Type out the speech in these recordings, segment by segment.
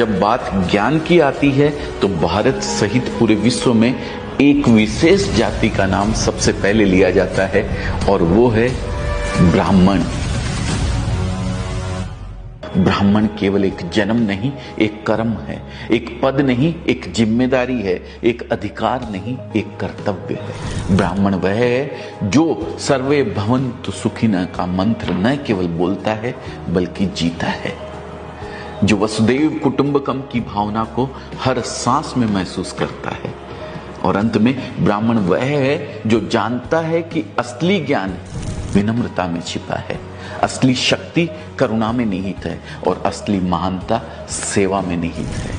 जब बात ज्ञान की आती है तो भारत सहित पूरे विश्व में एक विशेष जाति का नाम सबसे पहले लिया जाता है और वो है ब्राह्मण। ब्राह्मण केवल एक जन्म नहीं, एक कर्म है, एक पद नहीं, एक जिम्मेदारी है, एक अधिकार नहीं, एक कर्तव्य है। ब्राह्मण वह है जो सर्वे भवन्तु सुखिनः का मंत्र न केवल बोलता है बल्कि जीता है, जो वसुदेव कुटुंबकम की भावना को हर सांस में महसूस करता है। और अंत में ब्राह्मण वह है जो जानता है कि असली ज्ञान विनम्रता में छिपा है, असली शक्ति करुणा में निहित है और असली महानता सेवा में निहित है।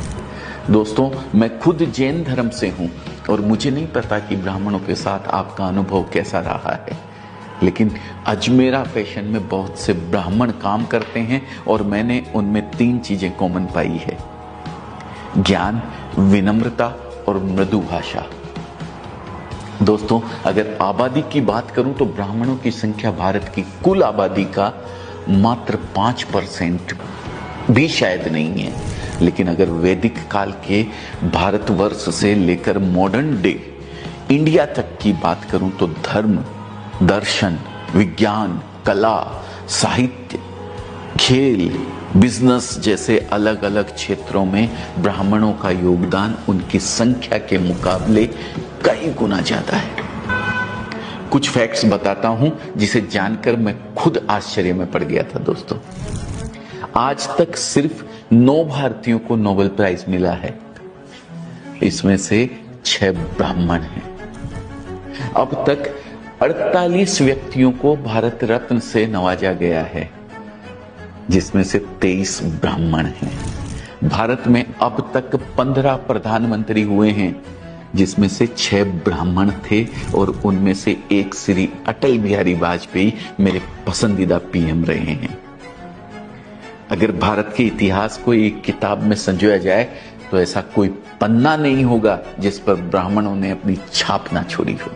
दोस्तों, मैं खुद जैन धर्म से हूं और मुझे नहीं पता कि ब्राह्मणों के साथ आपका अनुभव कैसा रहा है, लेकिन अजमेरा फैशन में बहुत से ब्राह्मण काम करते हैं और मैंने उनमें 3 चीजें कॉमन पाई है: ज्ञान, विनम्रता और मृदु भाषा। दोस्तों, अगर आबादी की बात करूं तो ब्राह्मणों की संख्या भारत की कुल आबादी का मात्र 5% भी शायद नहीं है। लेकिन अगर वैदिक काल के भारतवर्ष से लेकर मॉडर्न डे इंडिया तक की बात करूं तो धर्म, दर्शन, विज्ञान, कला, साहित्य, खेल, बिजनेस जैसे अलग अलग क्षेत्रों में ब्राह्मणों का योगदान उनकी संख्या के मुकाबले कई गुना ज्यादा है। कुछ फैक्ट्स बताता हूं जिसे जानकर मैं खुद आश्चर्य में पड़ गया था। दोस्तों, आज तक सिर्फ 9 भारतीयों को नोबेल प्राइज मिला है, इसमें से 6 ब्राह्मण हैं। अब तक 48 व्यक्तियों को भारत रत्न से नवाजा गया है, जिसमें से 23 ब्राह्मण हैं। भारत में अब तक 15 प्रधानमंत्री हुए हैं, जिसमें से 6 ब्राह्मण थे और उनमें से एक श्री अटल बिहारी वाजपेयी मेरे पसंदीदा पीएम रहे हैं। अगर भारत के इतिहास को एक किताब में संजोया जाए तो ऐसा कोई पन्ना नहीं होगा जिस पर ब्राह्मणों ने अपनी छाप ना छोड़ी हो।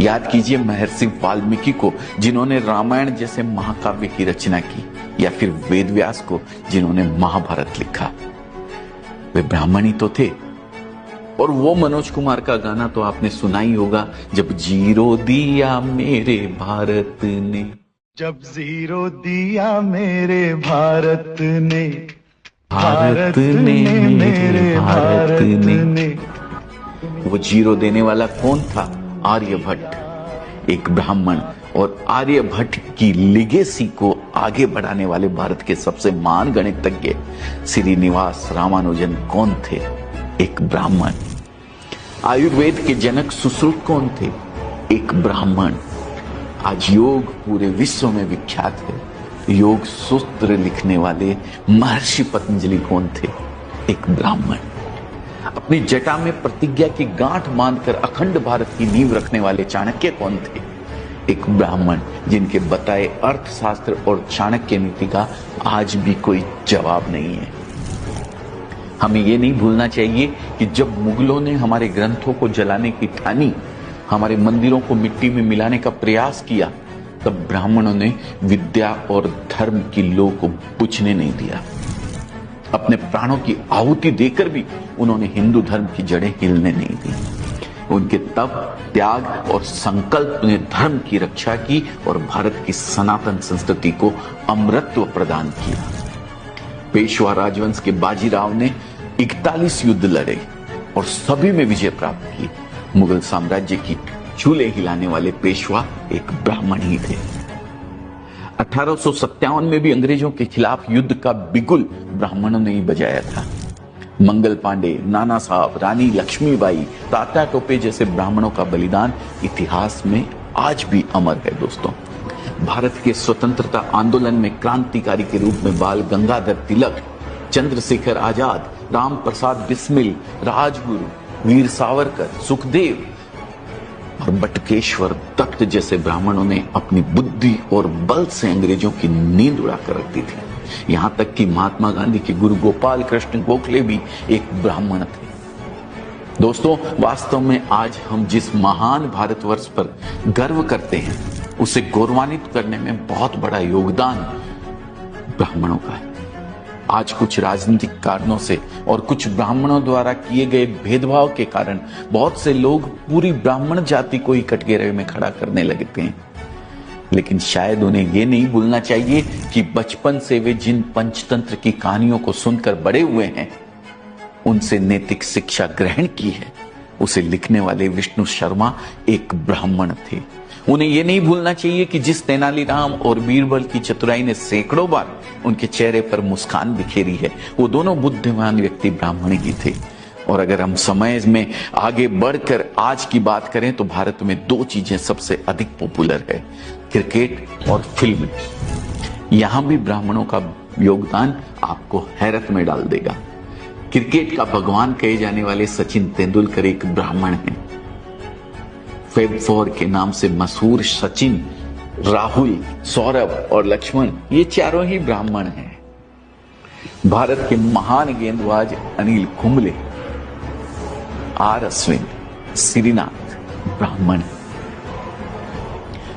याद कीजिए महर्षि वाल्मीकि को, जिन्होंने रामायण जैसे महाकाव्य की रचना की, या फिर वेदव्यास को, जिन्होंने महाभारत लिखा। वे ब्राह्मण ही तो थे। और वो मनोज कुमार का गाना तो आपने सुना ही होगा, जब जीरो दिया मेरे भारत ने, जब जीरो दिया मेरे भारत ने, भारत ने मेरे भारत ने। वो जीरो देने वाला कौन था? आर्यभट्ट, एक ब्राह्मण। और आर्यभट्ट की लिगेसी को आगे बढ़ाने वाले भारत के सबसे महान गणितज्ञ श्रीनिवास रामानुजन कौन थे? एक ब्राह्मण। आयुर्वेद के जनक सुश्रुत कौन थे? एक ब्राह्मण। आज योग पूरे विश्व में विख्यात है। योग सूत्र लिखने वाले महर्षि पतंजलि कौन थे? एक ब्राह्मण। अपनी जटा में प्रतिज्ञा की गांठ बांधकर अखंड भारत की नींव रखने वाले चाणक्य कौन थे? एक ब्राह्मण, जिनके बताए अर्थशास्त्र और चाणक्य नीति का आज भी कोई जवाब नहीं है। हमें यह नहीं भूलना चाहिए कि जब मुगलों ने हमारे ग्रंथों को जलाने की ठानी, हमारे मंदिरों को मिट्टी में मिलाने का प्रयास किया, तब ब्राह्मणों ने विद्या और धर्म की लौ को बुझने नहीं दिया। अपने प्राणों की आहुति देकर भी उन्होंने हिंदू धर्म की जड़ें हिलने नहीं दी। उनके तप, त्याग और संकल्प ने धर्म की रक्षा की और भारत की सनातन संस्कृति को अमरत्व प्रदान किया। पेशवा राजवंश के बाजीराव ने 41 युद्ध लड़े और सभी में विजय प्राप्त की। मुगल साम्राज्य की चूल्हे हिलाने वाले पेशवा एक ब्राह्मण ही थे। 1857 में भी अंग्रेजों के खिलाफ युद्ध का बिगुल ब्राह्मणों ने ही बजाया था। मंगल पांडे, नाना साहब, रानी लक्ष्मीबाई, तात्या टोपे जैसे ब्राह्मणों का बलिदान इतिहास में आज भी अमर है। दोस्तों, भारत के स्वतंत्रता आंदोलन में क्रांतिकारी के रूप में बाल गंगाधर तिलक, चंद्रशेखर आजाद, राम प्रसाद बिस्मिल, राजगुरु, वीर सावरकर, सुखदेव और बटुकेश्वर दत्त जैसे ब्राह्मणों ने अपनी बुद्धि और बल से अंग्रेजों की नींद उड़ाकर रख दी थी। यहां तक कि महात्मा गांधी के गुरु गोपाल कृष्ण गोखले भी एक ब्राह्मण थे। दोस्तों, वास्तव में आज हम जिस महान भारतवर्ष पर गर्व करते हैं, उसे गौरवान्वित करने में बहुत बड़ा योगदान ब्राह्मणों का है। आज कुछ राजनीतिक कारणों से और कुछ ब्राह्मणों द्वारा किए गए भेदभाव के कारण बहुत से लोग पूरी ब्राह्मण जाति को ही कटघरे में खड़ा करने लगते हैं। लेकिन शायद उन्हें यह नहीं भूलना चाहिए कि बचपन से वे जिन पंचतंत्र की कहानियों को सुनकर बड़े हुए हैं, उनसे नैतिक शिक्षा ग्रहण की है, उसे लिखने वाले विष्णु शर्मा एक ब्राह्मण थे। उन्हें यह नहीं भूलना चाहिए कि जिस तेनालीराम और बीरबल की चतुराई ने सैकड़ों बार उनके चेहरे पर मुस्कान बिखेरी है, वो दोनों बुद्धिमान व्यक्ति ब्राह्मण ही थे। और अगर हम समय में आगे बढ़कर आज की बात करें तो भारत में दो चीजें सबसे अधिक पॉपुलर है, क्रिकेट और फिल्म। यहां भी ब्राह्मणों का योगदान आपको हैरत में डाल देगा। क्रिकेट का भगवान कहे जाने वाले सचिन तेंदुलकर एक ब्राह्मण हैं। फेब 4 के नाम से मशहूर सचिन, राहुल, सौरभ और लक्ष्मण, ये चारों ही ब्राह्मण हैं। भारत के महान गेंदबाज अनिल कुंबले, आर अश्विन, श्रीनाथ ब्राह्मण हैं।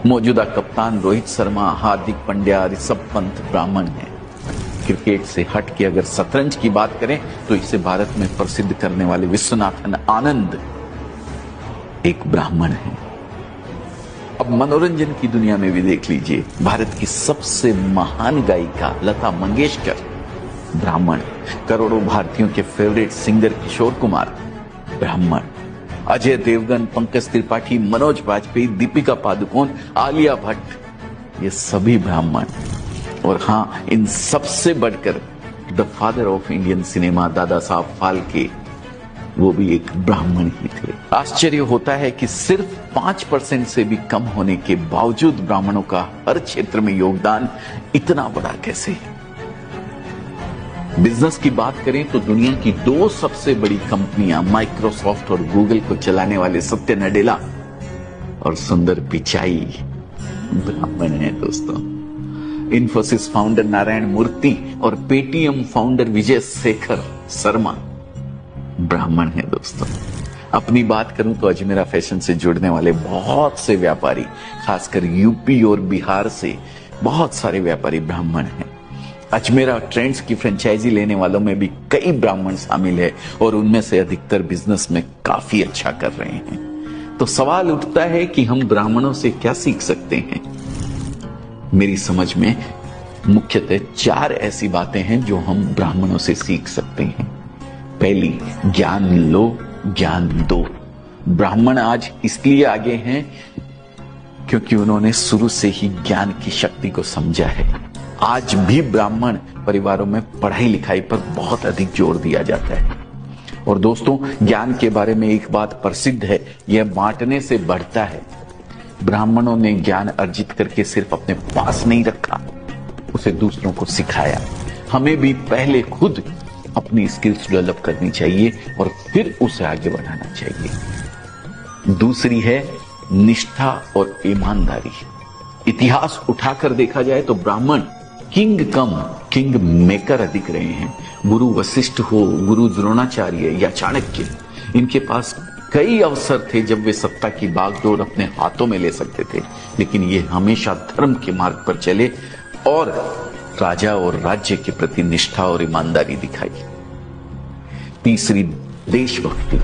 मौजूदा कप्तान रोहित शर्मा, हार्दिक पांड्या, ऋषभ पंत ब्राह्मण हैं। क्रिकेट से हट के अगर शतरंज की बात करें तो इसे भारत में प्रसिद्ध करने वाले विश्वनाथन आनंद एक ब्राह्मण है। अब मनोरंजन की दुनिया में भी देख लीजिए, भारत की सबसे महान गायिका लता मंगेशकर ब्राह्मण, करोड़ों भारतीयों के फेवरेट सिंगर किशोर कुमार ब्राह्मण, अजय देवगन, पंकज त्रिपाठी, मनोज बाजपेयी, दीपिका पादुकोण, आलिया भट्ट, ये सभी ब्राह्मण। और हां, इन सबसे बढ़कर the father of Indian cinema Dada Saheb Phalke, वो भी एक ब्राह्मण ही थे। आश्चर्य होता है कि सिर्फ 5% से भी कम होने के बावजूद ब्राह्मणों का हर क्षेत्र में योगदान इतना बड़ा कैसे है। बिजनेस की बात करें तो दुनिया की दो सबसे बड़ी कंपनियां माइक्रोसॉफ्ट और गूगल को चलाने वाले सत्य नडेला और सुंदर पिचाई ब्राह्मण हैं दोस्तों। इन्फोसिस फाउंडर नारायण मूर्ति और पेटीएम फाउंडर विजय शेखर शर्मा ब्राह्मण है दोस्तों। अपनी बात करूं तो अजमेरा फैशन से जुड़ने वाले बहुत से व्यापारी, खासकर यूपी और बिहार से बहुत सारे व्यापारी ब्राह्मण हैं। अजमेरा ट्रेंड्स की फ्रेंचाइजी लेने वालों में भी कई ब्राह्मण शामिल है और उनमें से अधिकतर बिजनेस में काफी अच्छा कर रहे हैं। तो सवाल उठता है कि हम ब्राह्मणों से क्या सीख सकते हैं। मेरी समझ में मुख्यतः 4 ऐसी बातें हैं जो हम ब्राह्मणों से सीख सकते हैं। पहली, ज्ञान लो, ज्ञान दो। ब्राह्मण आज इसलिए आगे हैं क्योंकि उन्होंने शुरू से ही ज्ञान की शक्ति को समझा है। आज भी ब्राह्मण परिवारों में पढ़ाई लिखाई पर बहुत अधिक जोर दिया जाता है। और दोस्तों, ज्ञान के बारे में एक बात प्रसिद्ध है, यह बांटने से बढ़ता है। ब्राह्मणों ने ज्ञान अर्जित करके सिर्फ अपने पास नहीं रखा, उसे दूसरों को सिखाया। हमें भी पहले खुद अपनी स्किल्स डेवलप करनी चाहिए और फिर उसे आगे बढ़ाना चाहिए। दूसरी है निष्ठा और ईमानदारी। इतिहास उठाकर देखा जाए तो ब्राह्मण किंग कम किंग मेकर अधिक रहे हैं। गुरु वशिष्ठ हो, गुरु द्रोणाचार्य या चाणक्य, इनके पास कई अवसर थे जब वे सत्ता की बागडोर अपने हाथों में ले सकते थे, लेकिन ये हमेशा धर्म के मार्ग पर चले और राजा और राज्य के प्रति निष्ठा और ईमानदारी दिखाई। तीसरी, देशभक्ति।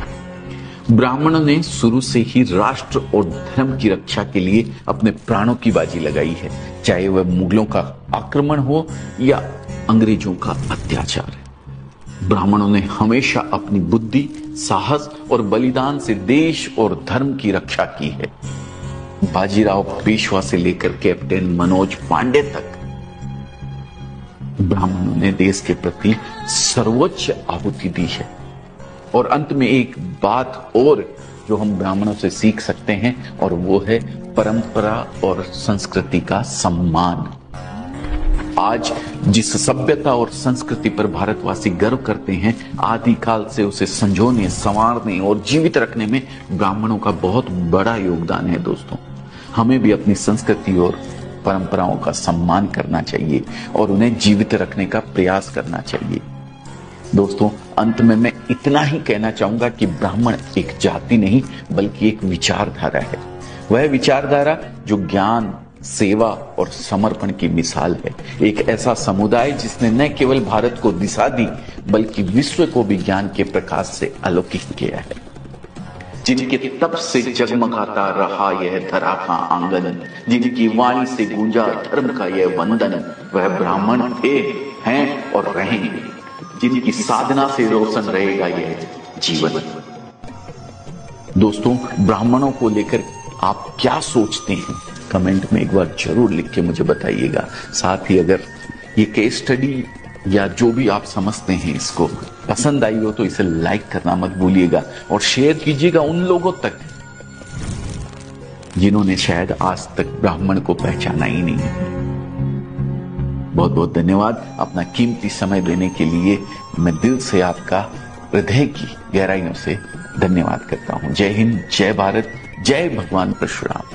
ब्राह्मणों ने शुरू से ही राष्ट्र और धर्म की रक्षा के लिए अपने प्राणों की बाजी लगाई है, चाहे वह मुगलों का आक्रमण हो या अंग्रेजों का अत्याचार। ब्राह्मणों ने हमेशा अपनी बुद्धि, साहस और बलिदान से देश और धर्म की रक्षा की है। बाजीराव पेशवा से लेकर कैप्टन मनोज पांडे तक ब्राह्मणों ने देश के प्रति सर्वोच्च आहुति दी है। और अंत में एक बात और जो हम ब्राह्मणों से सीख सकते हैं, और वो है परंपरा और संस्कृति का सम्मान। आज जिस सभ्यता और संस्कृति पर भारतवासी गर्व करते हैं, आदिकाल से उसे संजोने, संवारने और जीवित रखने में ब्राह्मणों का बहुत बड़ा योगदान है। दोस्तों, हमें भी अपनी संस्कृति और परंपराओं का सम्मान करना चाहिए और उन्हें जीवित रखने का प्रयास करना चाहिए। दोस्तों, अंत में मैं इतना ही कहना चाहूंगा कि ब्राह्मण एक जाति नहीं बल्कि एक विचारधारा है। वह विचारधारा जो ज्ञान, सेवा और समर्पण की मिसाल है। एक ऐसा समुदाय जिसने न केवल भारत को दिशा दी बल्कि विश्व को भी ज्ञान के प्रकाश से अलौकिक किया है। जिनके तप से जगमगाता रहा यह धरा का आंगन, जिनकी वाणी से गूंजा धर्म का यह वंदन, वह ब्राह्मण थे, हैं और रहेंगे, जिनकी साधना से रोशन रहेगा यह जीवन। दोस्तों, ब्राह्मणों को लेकर आप क्या सोचते हैं? कमेंट में एक बार जरूर लिख के मुझे बताइएगा। साथ ही अगर ये केस स्टडी या जो भी आप समझते हैं इसको पसंद आई हो तो इसे लाइक करना मत भूलिएगा और शेयर कीजिएगा उन लोगों तक जिन्होंने शायद आज तक ब्राह्मण को पहचाना ही नहीं। बहुत बहुत धन्यवाद अपना कीमती समय देने के लिए। मैं दिल से आपका हृदय की गहराइयों से धन्यवाद करता हूं। जय हिंद, जय भारत, जय भगवान परशुराम।